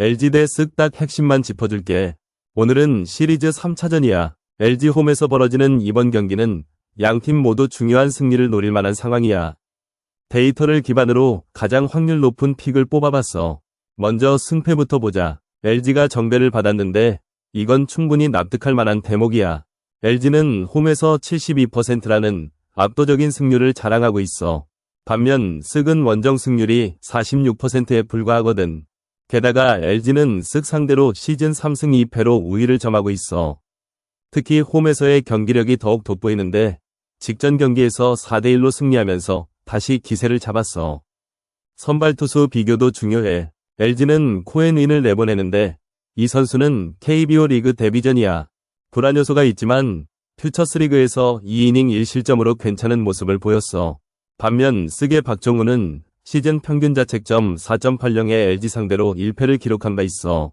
LG 대 쓱 핵심만 짚어줄게. 오늘은 시리즈 3차전이야. LG홈에서 벌어지는 이번 경기는 양팀 모두 중요한 승리를 노릴 만한 상황이야. 데이터를 기반으로 가장 확률 높은 픽을 뽑아봤어. 먼저 승패부터 보자. LG가 정배를 받았는데 이건 충분히 납득할 만한 대목이야. LG는 홈에서 72%라는 압도적인 승률을 자랑하고 있어. 반면 쓱은 원정 승률이 46%에 불과하거든. 게다가 LG는 쓱 상대로 시즌 3승 2패로 우위를 점하고 있어. 특히 홈에서의 경기력이 더욱 돋보이는데 직전 경기에서 4대1로 승리하면서 다시 기세를 잡았어. 선발 투수 비교도 중요해. LG는 코엔윈을 내보내는데 이 선수는 KBO 리그 데뷔전이야. 불안 요소가 있지만 퓨처스 리그에서 2이닝 1실점으로 괜찮은 모습을 보였어. 반면 쓱의 박종훈은 시즌 평균 자책점 4.80의 LG 상대로 1패를 기록한 바 있어.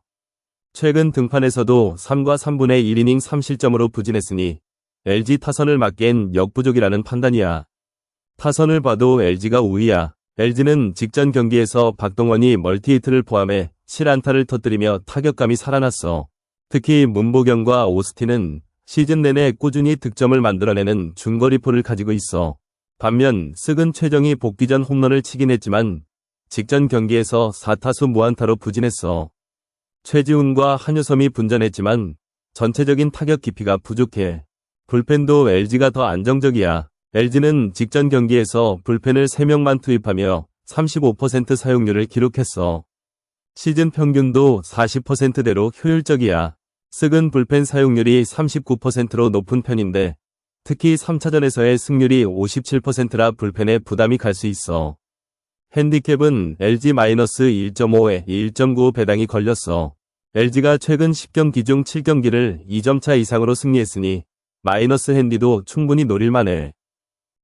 최근 등판에서도 3과 3분의 1이닝 3실점으로 부진했으니 LG 타선을 막기엔 역부족이라는 판단이야. 타선을 봐도 LG가 우위야. LG는 직전 경기에서 박동원이 멀티히트를 포함해 7안타를 터뜨리며 타격감이 살아났어. 특히 문보경과 오스틴은 시즌 내내 꾸준히 득점을 만들어내는 중거리포를 가지고 있어. 반면 쓱은 최정이 복귀 전 홈런을 치긴 했지만 직전 경기에서 4타수 무안타로 부진했어. 최지훈과 한효섬이 분전했지만 전체적인 타격 깊이가 부족해. 불펜도 LG가 더 안정적이야. LG는 직전 경기에서 불펜을 3명만 투입하며 35% 사용률을 기록했어. 시즌 평균도 40%대로 효율적이야. 쓱은 불펜 사용률이 39%로 높은 편인데 특히 3차전에서의 승률이 57%라 불펜에 부담이 갈 수 있어. 핸디캡은 LG-1.5에 1.95 배당이 걸렸어. LG가 최근 10경기 중 7경기를 2점차 이상으로 승리했으니 마이너스 핸디도 충분히 노릴만해.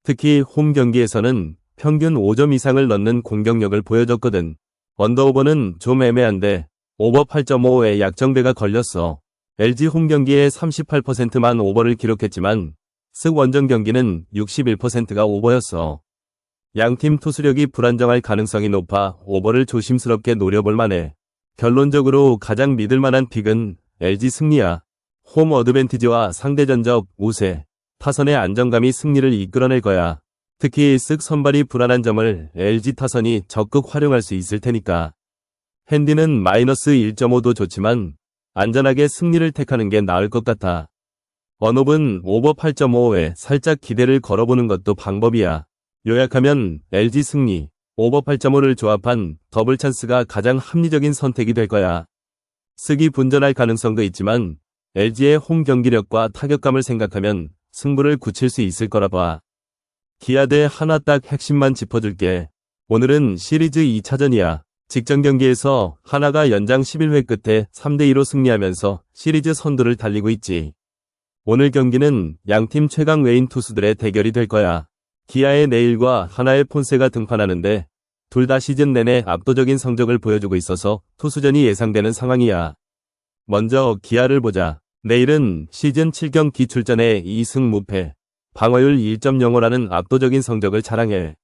특히 홈 경기에서는 평균 5점 이상을 넣는 공격력을 보여줬거든. 언더오버는 좀 애매한데 오버 8.5에 약정배가 걸렸어. LG 홈 경기에 38%만 오버를 기록했지만 쓱 원정 경기는 61%가 오버였어. 양팀 투수력이 불안정할 가능성이 높아 오버를 조심스럽게 노려볼 만해. 결론적으로 가장 믿을만한 픽은 LG 승리야. 홈 어드밴티지와 상대 전적 우세, 타선의 안정감이 승리를 이끌어낼 거야. 특히 쓱 선발이 불안한 점을 LG 타선이 적극 활용할 수 있을 테니까. 핸디는 마이너스 1.5도 좋지만 안전하게 승리를 택하는 게 나을 것 같아. 언업은 오버 8.5에 살짝 기대를 걸어보는 것도 방법이야. 요약하면 LG 승리, 오버 8.5를 조합한 더블 찬스가 가장 합리적인 선택이 될 거야. 쓱이 분전할 가능성도 있지만 LG의 홈 경기력과 타격감을 생각하면 승부를 굳힐 수 있을 거라 봐. 기아 대 하나 딱 핵심만 짚어줄게. 오늘은 시리즈 2차전이야. 직전 경기에서 하나가 연장 11회 끝에 3대2로 승리하면서 시리즈 선두를 달리고 있지. 오늘 경기는 양팀 최강 외인 투수들의 대결이 될 거야. 기아의 네일과 하나의 폰세가 등판하는데 둘 다 시즌 내내 압도적인 성적을 보여주고 있어서 투수전이 예상되는 상황이야. 먼저 기아를 보자. 네일은 시즌 7경기 출전에 2승 무패, 방어율 1.05라는 압도적인 성적을 자랑해.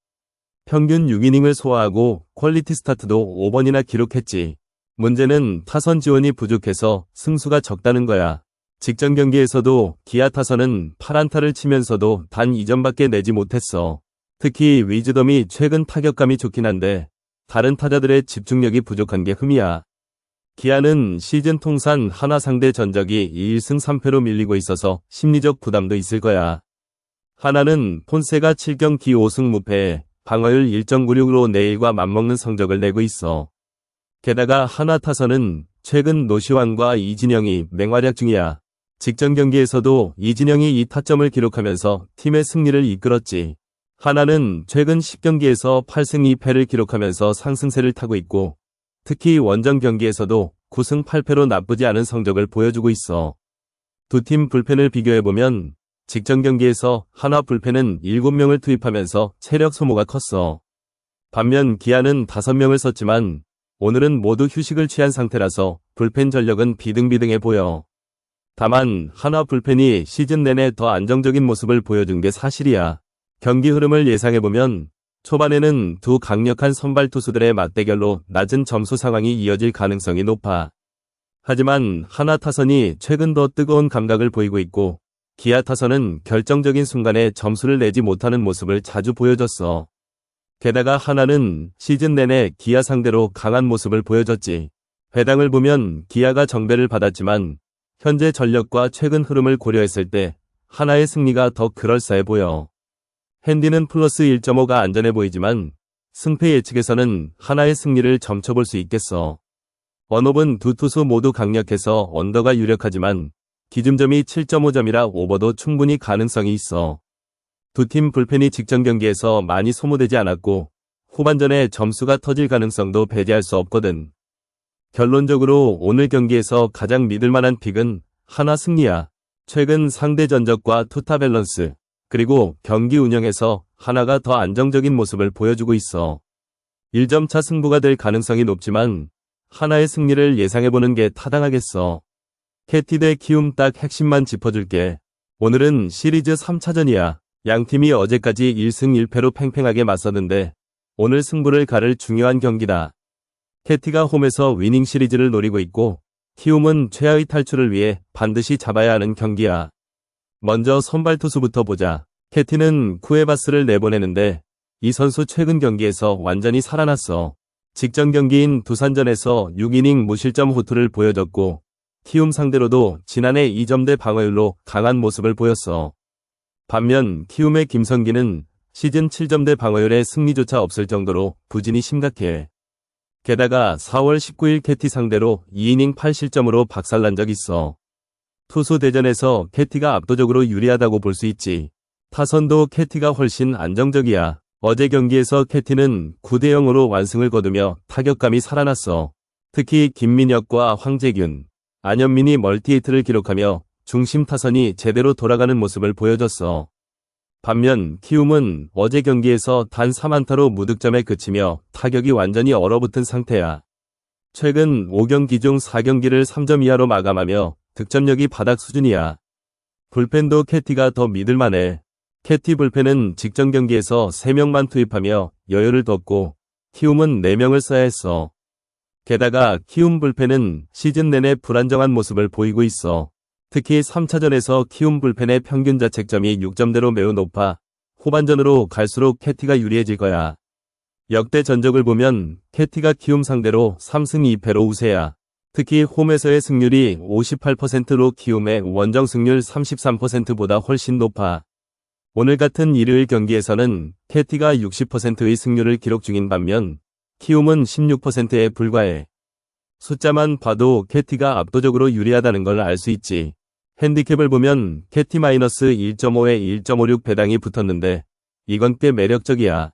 평균 6이닝을 소화하고 퀄리티 스타트도 5번이나 기록했지. 문제는 타선 지원이 부족해서 승수가 적다는 거야. 직전 경기에서도 기아 타선은 8안타를 치면서도 단 2점밖에 내지 못했어. 특히 위즈덤이 최근 타격감이 좋긴 한데 다른 타자들의 집중력이 부족한 게 흠이야. 기아는 시즌 통산 하나 상대 전적이 1승 3패로 밀리고 있어서 심리적 부담도 있을 거야. 하나는 폰세가 7경기 5승 무패에 방어율 1.96으로 네일과 맞먹는 성적을 내고 있어. 게다가 하나 타선은 최근 노시환과 이진영이 맹활약 중이야. 직전 경기에서도 이진영이 2타점을 기록하면서 팀의 승리를 이끌었지. 하나는 최근 10경기에서 8승 2패를 기록하면서 상승세를 타고 있고 특히 원정 경기에서도 9승 8패로 나쁘지 않은 성적을 보여주고 있어. 두 팀 불펜을 비교해보면 직전 경기에서 하나 불펜은 7명을 투입하면서 체력 소모가 컸어. 반면 기아는 5명을 썼지만 오늘은 모두 휴식을 취한 상태라서 불펜 전력은 비등비등해 보여. 다만 하나 불펜이 시즌 내내 더 안정적인 모습을 보여준 게 사실이야. 경기 흐름을 예상해보면 초반에는 두 강력한 선발 투수들의 맞대결로 낮은 점수 상황이 이어질 가능성이 높아. 하지만 하나 타선이 최근 더 뜨거운 감각을 보이고 있고 기아 타선은 결정적인 순간에 점수를 내지 못하는 모습을 자주 보여줬어. 게다가 하나는 시즌 내내 기아 상대로 강한 모습을 보여줬지. 배당을 보면 기아가 정배를 받았지만 현재 전력과 최근 흐름을 고려했을 때 하나의 승리가 더 그럴싸해 보여. 핸디는 플러스 1.5가 안전해 보이지만 승패 예측에서는 하나의 승리를 점쳐볼 수 있겠어. 원업은 두 투수 모두 강력해서 언더가 유력하지만 기준점이 7.5점이라 오버도 충분히 가능성이 있어. 두 팀 불펜이 직전 경기에서 많이 소모되지 않았고 후반전에 점수가 터질 가능성도 배제할 수 없거든. 결론적으로 오늘 경기에서 가장 믿을만한 픽은 하나 승리야. 최근 상대 전적과 투타 밸런스 그리고 경기 운영에서 하나가 더 안정적인 모습을 보여주고 있어. 1점차 승부가 될 가능성이 높지만 하나의 승리를 예상해보는 게 타당하겠어. 캐티 대 키움 딱 핵심만 짚어줄게. 오늘은 시리즈 3차전이야. 양팀이 어제까지 1승 1패로 팽팽하게 맞섰는데 오늘 승부를 가를 중요한 경기다. 캐티가 홈에서 위닝 시리즈를 노리고 있고 키움은 최하위 탈출을 위해 반드시 잡아야 하는 경기야. 먼저 선발 투수부터 보자. 캐티는 쿠에바스를 내보내는데 이 선수 최근 경기에서 완전히 살아났어. 직전 경기인 두산전에서 6이닝 무실점 호투를 보여줬고 키움 상대로도 지난해 2점대 방어율로 강한 모습을 보였어. 반면 키움의 김성기는 시즌 7점대 방어율에 승리조차 없을 정도로 부진이 심각해. 게다가 4월 19일 캐티 상대로 2이닝 8실점으로 박살난 적 있어. 투수 대전에서 캐티가 압도적으로 유리하다고 볼 수 있지. 타선도 캐티가 훨씬 안정적이야. 어제 경기에서 캐티는 9대 0으로 완승을 거두며 타격감이 살아났어. 특히 김민혁과 황재균, 안현민이 멀티히트를 기록하며 중심 타선이 제대로 돌아가는 모습을 보여줬어. 반면 키움은 어제 경기에서 단 3안타로 무득점에 그치며 타격이 완전히 얼어붙은 상태야. 최근 5경기 중 4경기를 3점 이하로 마감하며 득점력이 바닥 수준이야. 불펜도 캐티가 더 믿을만해. 캐티 불펜은 직전 경기에서 3명만 투입하며 여유를 뒀고 키움은 4명을 써야 했어. 게다가 키움 불펜은 시즌 내내 불안정한 모습을 보이고 있어. 특히 3차전에서 키움 불펜의 평균 자책점이 6점대로 매우 높아 후반전으로 갈수록 캐티가 유리해질 거야. 역대 전적을 보면 캐티가 키움 상대로 3승 2패로 우세야. 특히 홈에서의 승률이 58%로 키움의 원정 승률 33%보다 훨씬 높아. 오늘 같은 일요일 경기에서는 캐티가 60%의 승률을 기록 중인 반면 키움은 16%에 불과해. 숫자만 봐도 캐티가 압도적으로 유리하다는 걸 알 수 있지. 핸디캡을 보면 캐티 마이너스 1.5에 1.56 배당이 붙었는데 이건 꽤 매력적이야.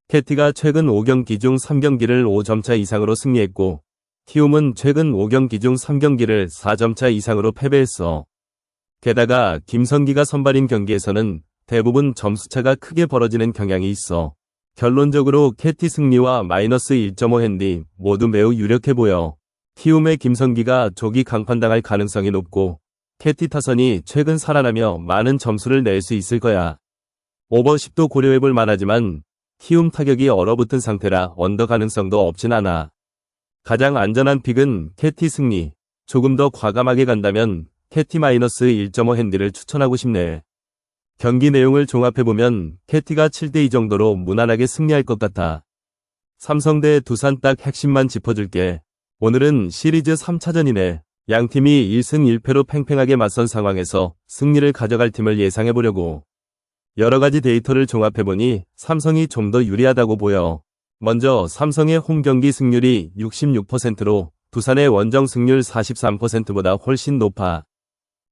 캐티가 최근 5경기 중 3경기를 5점차 이상으로 승리했고 키움은 최근 5경기 중 3경기를 4점차 이상으로 패배했어. 게다가 김성기가 선발인 경기에서는 대부분 점수차가 크게 벌어지는 경향이 있어. 결론적으로 캐티 승리와 마이너스 1.5 핸디 모두 매우 유력해 보여. 키움의 김성기가 조기 강판당할 가능성이 높고 캐티 타선이 최근 살아나며 많은 점수를 낼 수 있을 거야. 오버십도 고려해볼 만하지만 키움 타격이 얼어붙은 상태라 언더 가능성도 없진 않아. 가장 안전한 픽은 캐티 승리. 조금 더 과감하게 간다면 캐티 마이너스 1.5 핸디를 추천하고 싶네. 경기 내용을 종합해보면 캐티가 7대2 정도로 무난하게 승리할 것 같아. 삼성 대 두산 딱 핵심만 짚어줄게. 오늘은 시리즈 3차전이네. 양팀이 1승 1패로 팽팽하게 맞선 상황에서 승리를 가져갈 팀을 예상해보려고. 여러가지 데이터를 종합해보니 삼성이 좀 더 유리하다고 보여. 먼저 삼성의 홈경기 승률이 66%로 두산의 원정 승률 43%보다 훨씬 높아.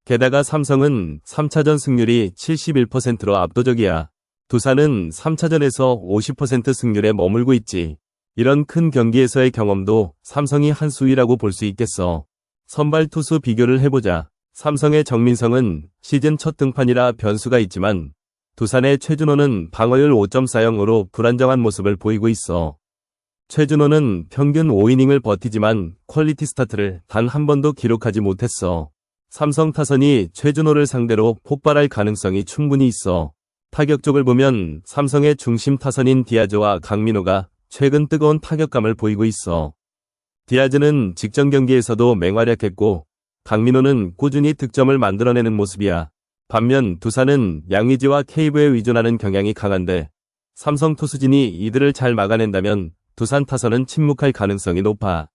게다가 삼성은 3차전 승률이 71%로 압도적이야. 두산은 3차전에서 50% 승률에 머물고 있지. 이런 큰 경기에서의 경험도 삼성이 한 수위라고 볼 수 있겠어. 선발 투수 비교를 해보자. 삼성의 정민성은 시즌 첫 등판이라 변수가 있지만 두산의 최준호는 방어율 5.40으로 불안정한 모습을 보이고 있어. 최준호는 평균 5이닝을 버티지만 퀄리티 스타트를 단 한 번도 기록하지 못했어. 삼성 타선이 최준호를 상대로 폭발할 가능성이 충분히 있어. 타격 쪽을 보면 삼성의 중심 타선인 디아즈와 강민호가 최근 뜨거운 타격감을 보이고 있어. 디아즈는 직전 경기에서도 맹활약했고 강민호는 꾸준히 득점을 만들어내는 모습이야. 반면 두산은 양의지와 케이브에 의존하는 경향이 강한데 삼성 투수진이 이들을 잘 막아낸다면 두산 타선은 침묵할 가능성이 높아.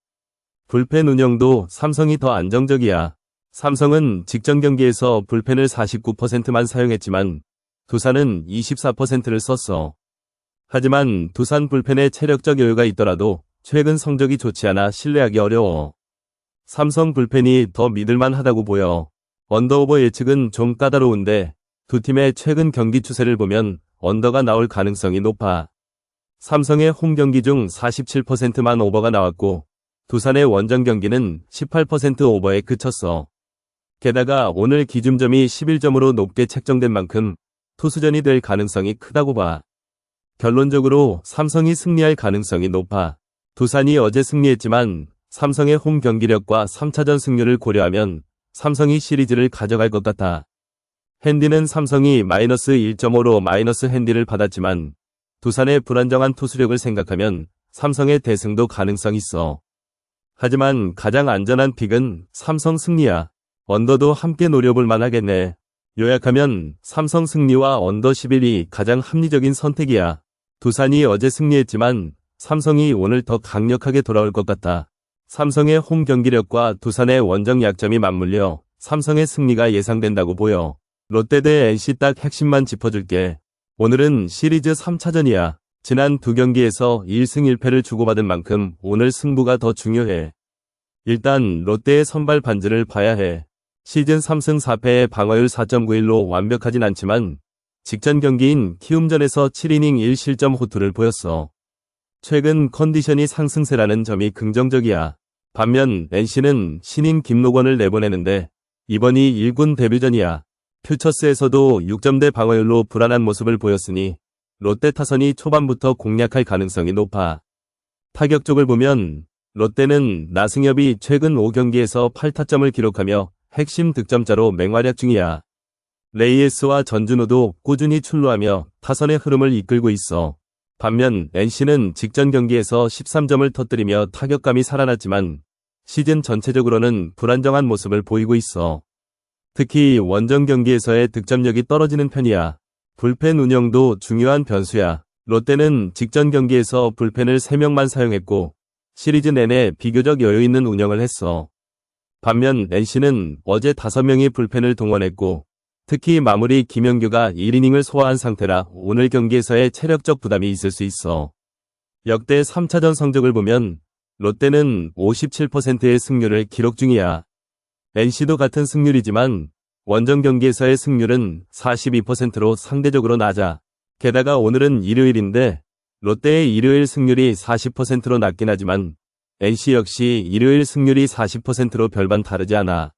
불펜 운영도 삼성이 더 안정적이야. 삼성은 직전 경기에서 불펜을 49%만 사용했지만 두산은 24%를 썼어. 하지만 두산 불펜에 체력적 여유가 있더라도 최근 성적이 좋지 않아 신뢰하기 어려워. 삼성 불펜이 더 믿을만 하다고 보여. 언더오버 예측은 좀 까다로운데 두 팀의 최근 경기 추세를 보면 언더가 나올 가능성이 높아. 삼성의 홈 경기 중 47%만 오버가 나왔고 두산의 원정 경기는 18% 오버에 그쳤어. 게다가 오늘 기준점이 11점으로 높게 책정된 만큼 투수전이 될 가능성이 크다고 봐. 결론적으로 삼성이 승리할 가능성이 높아. 두산이 어제 승리했지만 삼성의 홈 경기력과 3차전 승률을 고려하면 삼성이 시리즈를 가져갈 것 같아. 핸디는 삼성이 마이너스 1.5로 마이너스 핸디를 받았지만 두산의 불안정한 투수력을 생각하면 삼성의 대승도 가능성 있어. 하지만 가장 안전한 픽은 삼성 승리야. 언더도 함께 노려볼 만하겠네. 요약하면 삼성 승리와 언더 11이 가장 합리적인 선택이야. 두산이 어제 승리했지만 삼성이 오늘 더 강력하게 돌아올 것 같다. 삼성의 홈 경기력과 두산의 원정 약점이 맞물려 삼성의 승리가 예상된다고 보여. 롯데 대 NC 딱 핵심만 짚어줄게. 오늘은 시리즈 3차전이야. 지난 두 경기에서 1승 1패를 주고받은 만큼 오늘 승부가 더 중요해. 일단 롯데의 선발 반지를 봐야 해. 시즌 3승 4패의 방어율 4.91로 완벽하진 않지만 직전 경기인 키움전에서 7이닝 1실점 호투를 보였어. 최근 컨디션이 상승세라는 점이 긍정적이야. 반면 NC는 신인 김노권을 내보내는데 이번이 1군 데뷔전이야. 퓨처스에서도 6점대 방어율로 불안한 모습을 보였으니 롯데 타선이 초반부터 공략할 가능성이 높아. 타격 쪽을 보면 롯데는 나승엽이 최근 5경기에서 8타점을 기록하며 핵심 득점자로 맹활약 중이야. 레이에스와 전준우도 꾸준히 출루하며 타선의 흐름을 이끌고 있어. 반면 NC는 직전 경기에서 13점을 터뜨리며 타격감이 살아났지만 시즌 전체적으로는 불안정한 모습을 보이고 있어. 특히 원정 경기에서의 득점력이 떨어지는 편이야. 불펜 운영도 중요한 변수야. 롯데는 직전 경기에서 불펜을 3명만 사용했고 시리즈 내내 비교적 여유 있는 운영을 했어. 반면 NC는 어제 5명이 불펜을 동원했고 특히 마무리 김영규가 1이닝을 소화한 상태라 오늘 경기에서의 체력적 부담이 있을 수 있어. 역대 3차전 성적을 보면 롯데는 57%의 승률을 기록 중이야. NC도 같은 승률이지만 원정 경기에서의 승률은 42%로 상대적으로 낮아. 게다가 오늘은 일요일인데 롯데의 일요일 승률이 40%로 낮긴 하지만 NC 역시 일요일 승률이 40%로 별반 다르지 않아.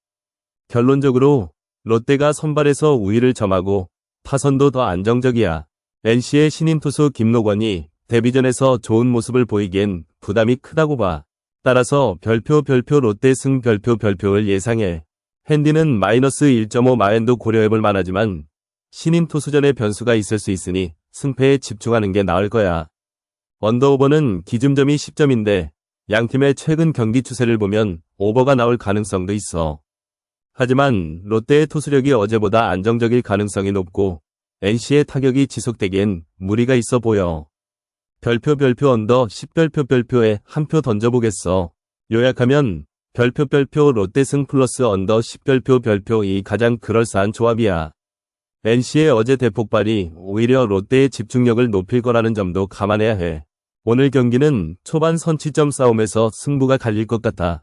결론적으로 롯데가 선발에서 우위를 점하고 타선도 더 안정적이야. NC의 신인 투수 김노권이 데뷔전에서 좋은 모습을 보이기엔 부담이 크다고 봐. 따라서 별표 롯데 승 별표를 예상해. 핸디는 마이너스 1.5 마엔도 고려해볼 만하지만 신인 투수전에 변수가 있을 수 있으니 승패에 집중하는 게 나을 거야. 언더오버는 기준점이 10점인데 양팀의 최근 경기 추세를 보면 오버가 나올 가능성도 있어. 하지만 롯데의 투수력이 어제보다 안정적일 가능성이 높고 NC의 타격이 지속되기엔 무리가 있어 보여. 별표 언더 10별표에 한 표 던져보겠어. 요약하면 별표 롯데 승 플러스 언더 10별표이 가장 그럴싸한 조합이야. NC의 어제 대폭발이 오히려 롯데의 집중력을 높일 거라는 점도 감안해야 해. 오늘 경기는 초반 선취점 싸움에서 승부가 갈릴 것 같아.